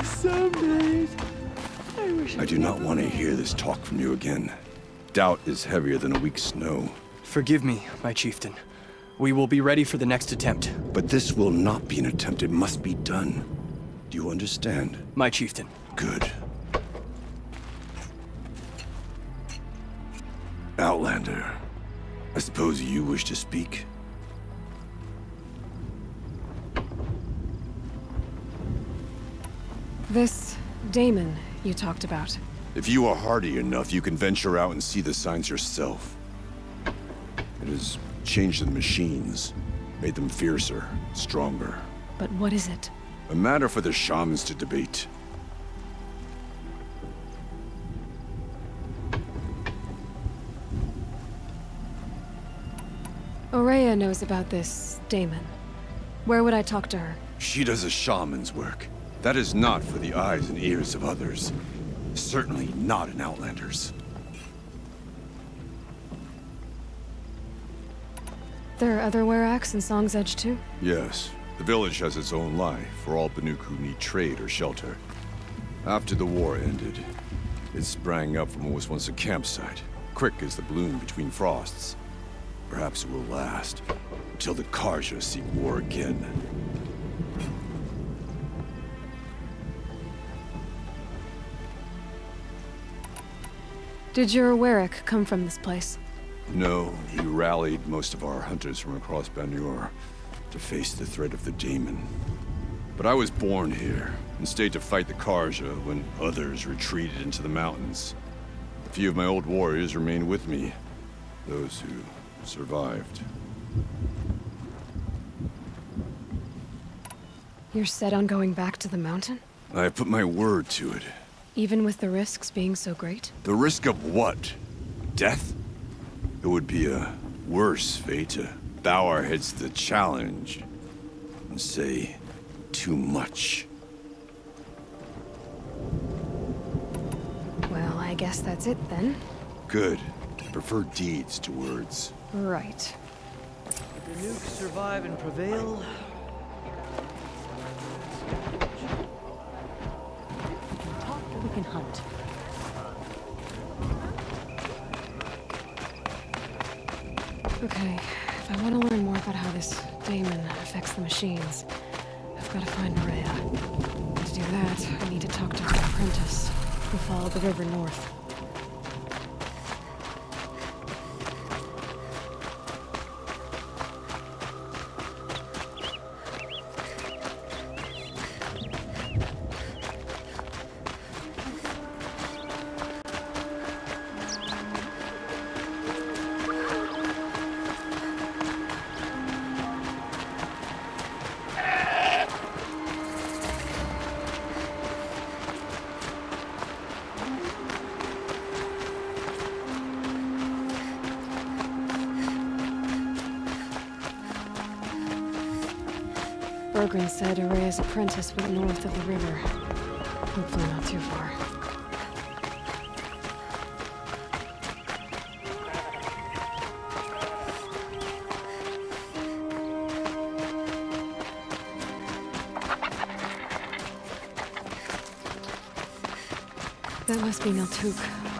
Some days, I wish I do not want to hear this talk from you again. Doubt is heavier than a week's snow. Forgive me, my chieftain. We will be ready for the next attempt. But this will not be an attempt. It must be done. Do you understand? My chieftain. Good. Outlander, I suppose you wish to speak? This Damon you talked about. If you are hardy enough, you can venture out and see the signs yourself. It has changed the machines, made them fiercer, stronger. But what is it? A matter for the shamans to debate. Ourea knows about this Damon. Where would I talk to her? She does a shaman's work. That is not for the eyes and ears of others. Certainly not an Outlander's. There are other Weraks in Song's Edge too? Yes. The village has its own life for all Banuk who need trade or shelter. After the war ended, it sprang up from what was once a campsite, quick as the bloom between frosts. Perhaps it will last until the Karja seek war again. Did your Werak come from this place? No, he rallied most of our hunters from across Banur to face the threat of the Daemon. But I was born here and stayed to fight the Karja when others retreated into the mountains. A few of my old warriors remained with me, those who survived. You're set on going back to the mountain? I have put my word to it. Even with the risks being so great? The risk of what? Death? It would be a worse fate to bow our heads to the challenge and say too much. Well, I guess that's it then. Good. Prefer deeds to words. Right. the nukes survive and prevail. We can hunt. Okay, if I want to learn more about how this Daemon affects the machines, I've got to find Ourea. To do that, I need to talk to her apprentice, who followed the river north. Bergren said Ourea's apprentice went north of the river. Hopefully not too far. That must be NALTUK,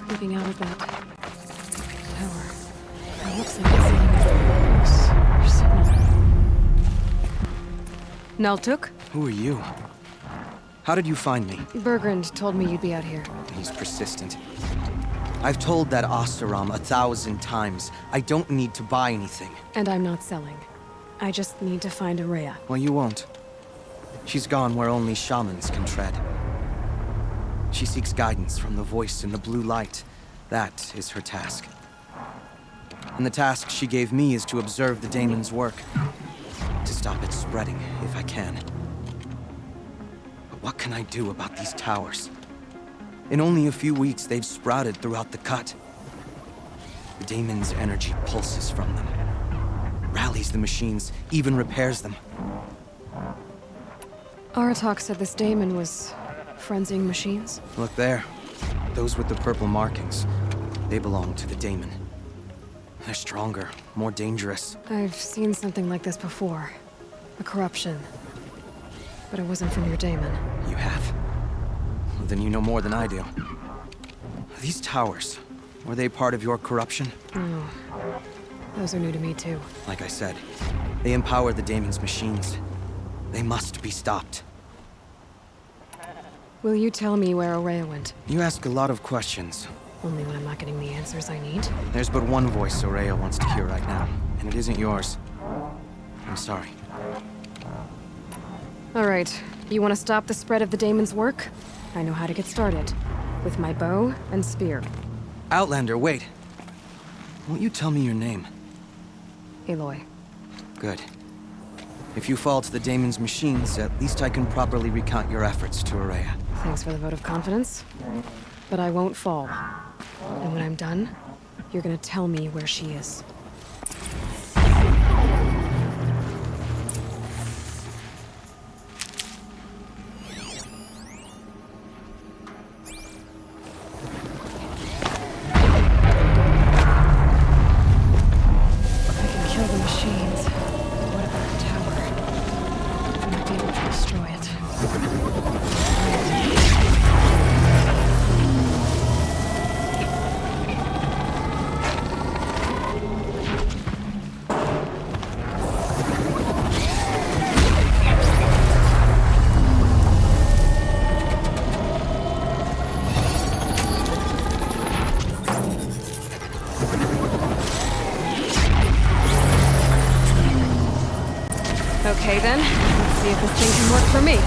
creeping out of that tower. It looks like it's sending a pulse or signal. NALTUK? Who are you? How did you find me? Bergrand told me you'd be out here. He's persistent. I've told that Oseram 1,000 times. I don't need to buy anything. And I'm not selling. I just need to find Ourea. Well, you won't. She's gone where only shamans can tread. She seeks guidance from the voice in the blue light. That is her task. And the task she gave me is to observe the Daemon's work. To stop it spreading, if I can. But what can I do about these towers? In only a few weeks, they've sprouted throughout the cut. The Daemon's energy pulses from them. Rallies the machines, even repairs them. Aratak said this Daemon was frenzying machines. Look there. Those with the purple markings. They belong to the Daemon. They're stronger, more dangerous. I've seen something like this before. A corruption. But it wasn't from your Daemon. You have. Then you know more than I do. These towers, were they part of your corruption? Oh, those are new to me too. Like I said, they empower the Daemon's machines. They must be stopped. Will you tell me where Ourea went? You ask a lot of questions. Only when I'm not getting the answers I need. There's but one voice Ourea wants to hear right now, and it isn't yours. I'm sorry. All right, you want to stop the spread of the Daemon's work? I know how to get started. With my bow and spear. Outlander, wait. Won't you tell me your name? Aloy. Good. If you fall to the Daemon's machines, at least I can properly recount your efforts to Ourea. Thanks for the vote of confidence. But I won't fall. And when I'm done, you're gonna tell me where she is. Okay then, let's see if this thing can work for me.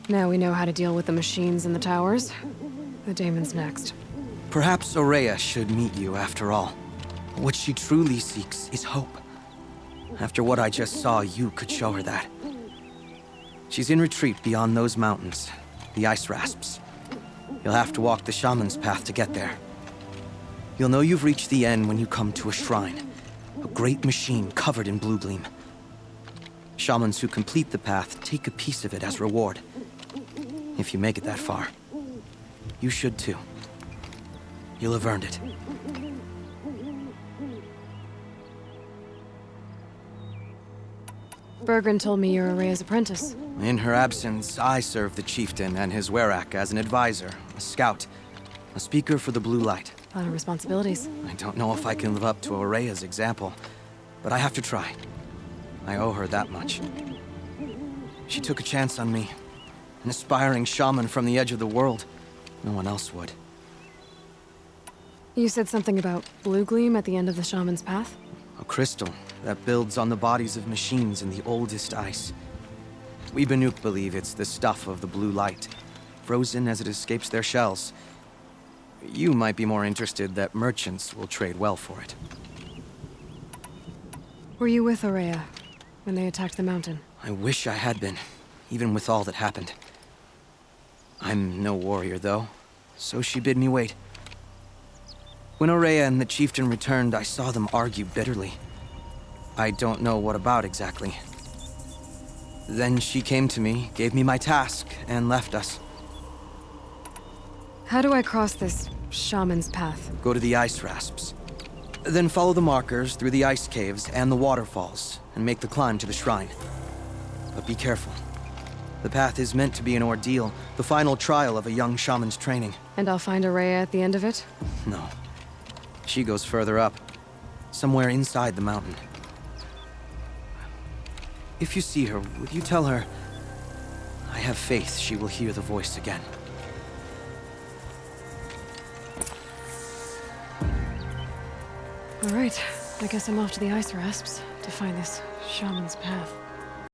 Now we know how to deal with the machines in the towers. The Daemon's next. Perhaps Ourea should meet you after all. What she truly seeks is hope. After what I just saw, you could show her that. She's in retreat beyond those mountains, the ice rasps. You'll have to walk the Shaman's Path to get there. You'll know you've reached the end when you come to a shrine. A great machine covered in blue gleam. Shamans who complete the path take a piece of it as reward. If you make it that far. You should too. You'll have earned it. Bergren told me you're Ourea's apprentice. In her absence, I serve the chieftain and his werak as an advisor, a scout, a speaker for the blue light. A lot of responsibilities. I don't know if I can live up to Ourea's example, but I have to try. I owe her that much. She took a chance on me. An aspiring shaman from the edge of the world. No one else would. You said something about blue gleam at the end of the Shaman's Path? A crystal that builds on the bodies of machines in the oldest ice. We Banuk believe it's the stuff of the blue light, frozen as it escapes their shells. You might be more interested that merchants will trade well for it. Were you with Ourea when they attacked the mountain? I wish I had been, even with all that happened. I'm no warrior, though, so she bid me wait. When Aurea and the chieftain returned, I saw them argue bitterly. I don't know what about exactly. Then she came to me, gave me my task, and left us. How do I cross this Shaman's Path? Go to the ice rasps. Then follow the markers through the ice caves and the waterfalls, and make the climb to the shrine. But be careful. The path is meant to be an ordeal, the final trial of a young shaman's training. And I'll find Aurea at the end of it? No. She goes further up. Somewhere inside the mountain. If you see her, would you tell her... I have faith she will hear the voice again. All right. I guess I'm off to the ice rasps to find this Shaman's Path.